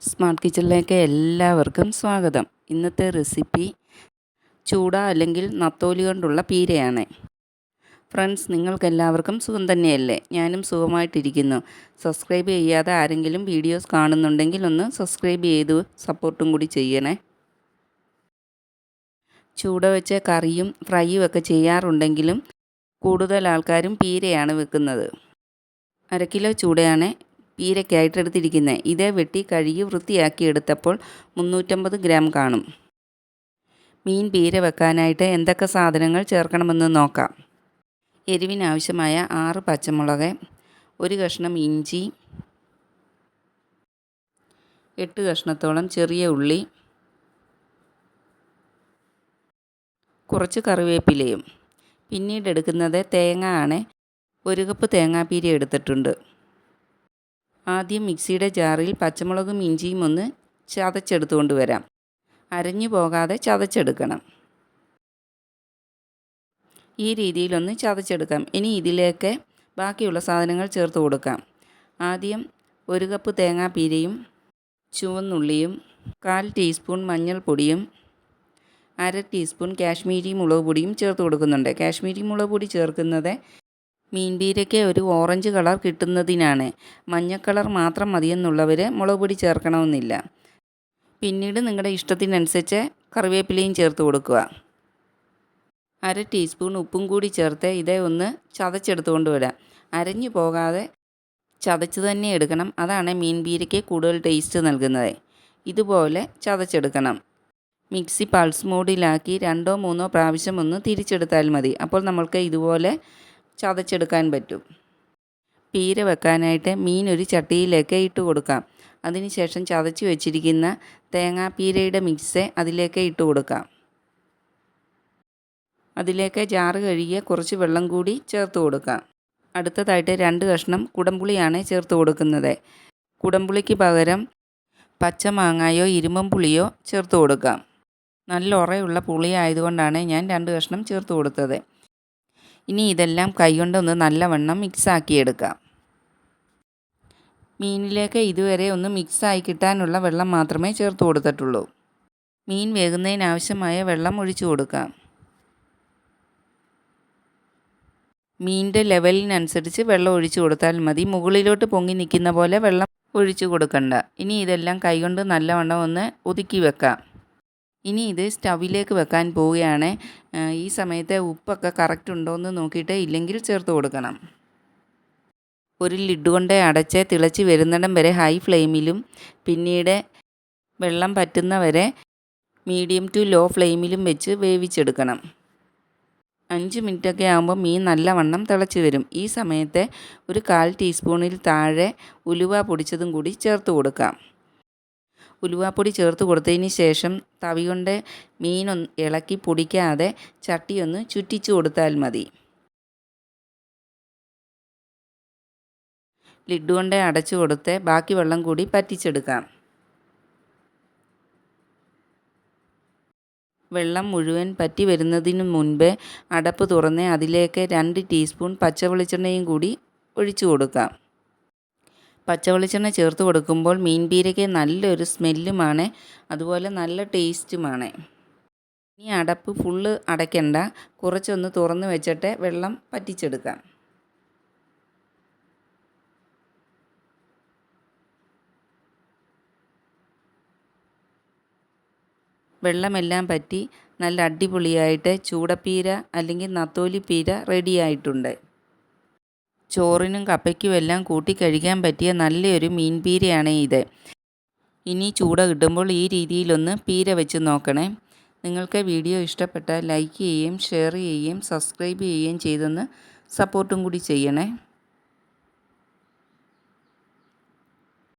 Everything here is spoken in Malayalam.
സ്മാർട്ട് കിച്ചണിലേക്ക് എല്ലാവർക്കും സ്വാഗതം. ഇന്നത്തെ റെസിപ്പി ചൂട അല്ലെങ്കിൽ നത്തോലി കൊണ്ടുള്ള പീരയാണ്. ഫ്രണ്ട്സ്, നിങ്ങൾക്കെല്ലാവർക്കും സുഖം തന്നെയല്ലേ? ഞാനും സുഖമായിട്ടിരിക്കുന്നു. സബ്സ്ക്രൈബ് ചെയ്യാതെ ആരെങ്കിലും വീഡിയോസ് കാണുന്നുണ്ടെങ്കിൽ ഒന്ന് സബ്സ്ക്രൈബ് ചെയ്ത് സപ്പോർട്ടും കൂടി ചെയ്യണേ. ചൂട വെച്ച് കറിയും ഫ്രൈയും ഒക്കെ ചെയ്യാറുണ്ടെങ്കിലും കൂടുതൽ ആൾക്കാരും പീരയാണ് വെക്കുന്നത്. 1/2 കിലോ ചൂടയാണ് പീരയ്ക്കായിട്ട് എടുത്തിരിക്കുന്നത്. ഇതേ വെട്ടി കഴുകി വൃത്തിയാക്കി എടുത്തപ്പോൾ 350 ഗ്രാം കാണും. മീൻ പീര വെക്കാനായിട്ട് എന്തൊക്കെ സാധനങ്ങൾ ചേർക്കണമെന്ന് നോക്കാം. എരിവിനാവശ്യമായ 6 പച്ചമുളക്, 1 കഷ്ണം ഇഞ്ചി, 8 കഷ്ണത്തോളം ചെറിയ ഉള്ളി, കുറച്ച് കറിവേപ്പിലയും. പിന്നീട് എടുക്കുന്നത് തേങ്ങ ആണ്. 1 കപ്പ് തേങ്ങാപ്പീര എടുത്തിട്ടുണ്ട്. ആദ്യം മിക്സിയുടെ ജാറിൽ പച്ചമുളകും ഇഞ്ചിയും ഒന്ന് ചതച്ചെടുത്തുകൊണ്ട് വരാം. അരഞ്ഞു പോകാതെ ചതച്ചെടുക്കണം. ഈ രീതിയിലൊന്ന് ചതച്ചെടുക്കാം. ഇനി ഇതിലേക്ക് ബാക്കിയുള്ള സാധനങ്ങൾ ചേർത്ത് കൊടുക്കാം. ആദ്യം 1 കപ്പ് തേങ്ങാപ്പീരയും ചുവന്നുള്ളിയും 1/4 ടീസ്പൂൺ മഞ്ഞൾപ്പൊടിയും 1/2 ടീസ്പൂൺ കാശ്മീരി മുളക് പൊടിയും ചേർത്ത് കൊടുക്കുന്നുണ്ട്. കാശ്മീരി മുളക് പൊടി ചേർക്കുന്നത് മീൻ പീരയ്ക്ക് ഒരു ഓറഞ്ച് കളർ കിട്ടുന്നതിനാണ്. മഞ്ഞ കളർ മാത്രം മതിയെന്നുള്ളവർ മുളക് പൊടി ചേർക്കണമെന്നില്ല. പിന്നീട് നിങ്ങളുടെ ഇഷ്ടത്തിനനുസരിച്ച് കറിവേപ്പിലയും ചേർത്ത് കൊടുക്കുക. 1/2 ടീസ്പൂൺ ഉപ്പും കൂടി ചേർത്ത് ഇതേ ഒന്ന് ചതച്ചെടുത്തുകൊണ്ട് വരാം. അരഞ്ഞു പോകാതെ ചതച്ച് തന്നെ എടുക്കണം. അതാണ് മീൻ പീരയ്ക്ക് കൂടുതൽ ടേസ്റ്റ് നൽകുന്നത്. ഇതുപോലെ ചതച്ചെടുക്കണം. മിക്സി പൾസ് മോഡിലാക്കി 2-3 പ്രാവശ്യം ഒന്ന് തിരിച്ചെടുത്താൽ മതി. അപ്പോൾ നമ്മൾക്ക് ഇതുപോലെ ചതച്ചെടുക്കാൻ പറ്റും. പീര വെക്കാനായിട്ട് മീൻ ഒരു ചട്ടിയിലേക്ക് ഇട്ട് കൊടുക്കാം. അതിനുശേഷം ചതച്ച് വെച്ചിരിക്കുന്ന തേങ്ങാപ്പീരയുടെ മിക്സ് അതിലേക്ക് ഇട്ട് കൊടുക്കാം. അതിലേക്ക് ജാറ് കഴുകിയ കുറച്ച് വെള്ളം കൂടി ചേർത്ത് കൊടുക്കാം. അടുത്തതായിട്ട് 2 കഷ്ണം കുടംപുളിയാണ് ചേർത്ത് കൊടുക്കുന്നത്. കുടംപുളിക്ക് പകരം പച്ചമാങ്ങയോ ഇരുമ്പുളിയോ ചേർത്ത് കൊടുക്കാം. നല്ല ഉറയുള്ള പുളി ആയതുകൊണ്ടാണ് ഞാൻ 2 കഷ്ണം ചേർത്ത് കൊടുത്തത്. ഇനി ഇതെല്ലാം കൈകൊണ്ടൊന്ന് നല്ലവണ്ണം മിക്സാക്കിയെടുക്കാം. മീനിലേക്ക് ഇതുവരെ ഒന്ന് മിക്സായി കിട്ടാനുള്ള വെള്ളം മാത്രമേ ചേർത്ത് കൊടുത്തിട്ടുള്ളൂ. മീൻ വേകുന്നതിനാവശ്യമായ വെള്ളം ഒഴിച്ചു കൊടുക്കാം. മീനിൻ്റെ ലെവലിനനുസരിച്ച് വെള്ളം ഒഴിച്ചു കൊടുത്താൽ മതി. മുകളിലോട്ട് പൊങ്ങി നിൽക്കുന്ന പോലെ വെള്ളം ഒഴിച്ചു കൊടുക്കണ്ട. ഇനി ഇതെല്ലാം കൈകൊണ്ട് നല്ലവണ്ണം ഒന്ന് ഒതുക്കി വെക്കാം. ഇനി ഇത് സ്റ്റൗവിലേക്ക് വെക്കാൻ പോവുകയാണ്. ഈ സമയത്ത് ഉപ്പൊക്കെ കറക്റ്റ് ഉണ്ടോ എന്ന് നോക്കിയിട്ട് ഇല്ലെങ്കിൽ ചേർത്ത് കൊടുക്കണം. ഒരു ലിഡ് കൊണ്ട് അടച്ച് തിളച്ച് വരുന്നിടം വരെ ഹൈ ഫ്ലെയിമിലും പിന്നീട് വെള്ളം പറ്റുന്നവരെ മീഡിയം ടു ലോ ഫ്ലെയിമിലും വെച്ച് വേവിച്ചെടുക്കണം. 5 മിനിറ്റൊക്കെ ആകുമ്പോൾ മീൻ നല്ലവണ്ണം തിളച്ച് വരും. ഈ സമയത്ത് ഒരു 1/4 ടീസ്പൂണിൽ താഴെ ഉലുവ പൊടിച്ചതും കൂടി ചേർത്ത് കൊടുക്കാം. ഉലുവാപ്പൊടി ചേർത്ത് കൊടുത്തതിന് ശേഷം തവി കൊണ്ട് മീനൊന്ന് ഇളക്കി പൊടിക്കാതെ ചട്ടിയൊന്ന് ചുറ്റിച്ചു കൊടുത്താൽ മതി. ലിഡ് കൊണ്ട് അടച്ചു കൊടുത്ത് ബാക്കി വെള്ളം കൂടി പറ്റിച്ചെടുക്കാം. വെള്ളം മുഴുവൻ പറ്റി വരുന്നതിന് മുൻപ് അടപ്പ് തുറന്ന് അതിലേക്ക് 2 ടീസ്പൂൺ പച്ചവെളിച്ചെണ്ണയും കൂടി ഒഴിച്ചു കൊടുക്കാം. പച്ചവെളിച്ചെണ്ണ ചേർത്ത് കൊടുക്കുമ്പോൾ മീൻ പീരയ്ക്ക് നല്ലൊരു സ്മെല്ലുമാണ്, അതുപോലെ നല്ല ടേസ്റ്റുമാണ്. ഇനി അടപ്പ് ഫുള്ള് അടയ്ക്കണ്ട, കുറച്ചൊന്ന് തുറന്ന് വെച്ചിട്ട് വെള്ളം പറ്റിച്ചെടുക്കാം. വെള്ളമെല്ലാം പറ്റി നല്ല അടിപൊളിയായിട്ട് ചൂടപ്പീര അല്ലെങ്കിൽ നത്തോലി പീര റെഡിയായിട്ടുണ്ട്. ചോറിനും കപ്പയ്ക്കും എല്ലാം കൂട്ടി കഴിക്കാൻ പറ്റിയ നല്ലൊരു മീൻ പീരയാണ് ഇത്. ഇനി ചൂട കിട്ടുമ്പോൾ ഈ രീതിയിലൊന്ന് പീര വെച്ച് നോക്കണേ. നിങ്ങൾക്ക് വീഡിയോ ഇഷ്ടപ്പെട്ടാൽ ലൈക്ക് ചെയ്യുകയും ഷെയർ ചെയ്യുകയും സബ്സ്ക്രൈബ് ചെയ്യുകയും ചെയ്തൊന്ന് സപ്പോർട്ടും കൂടി ചെയ്യണേ.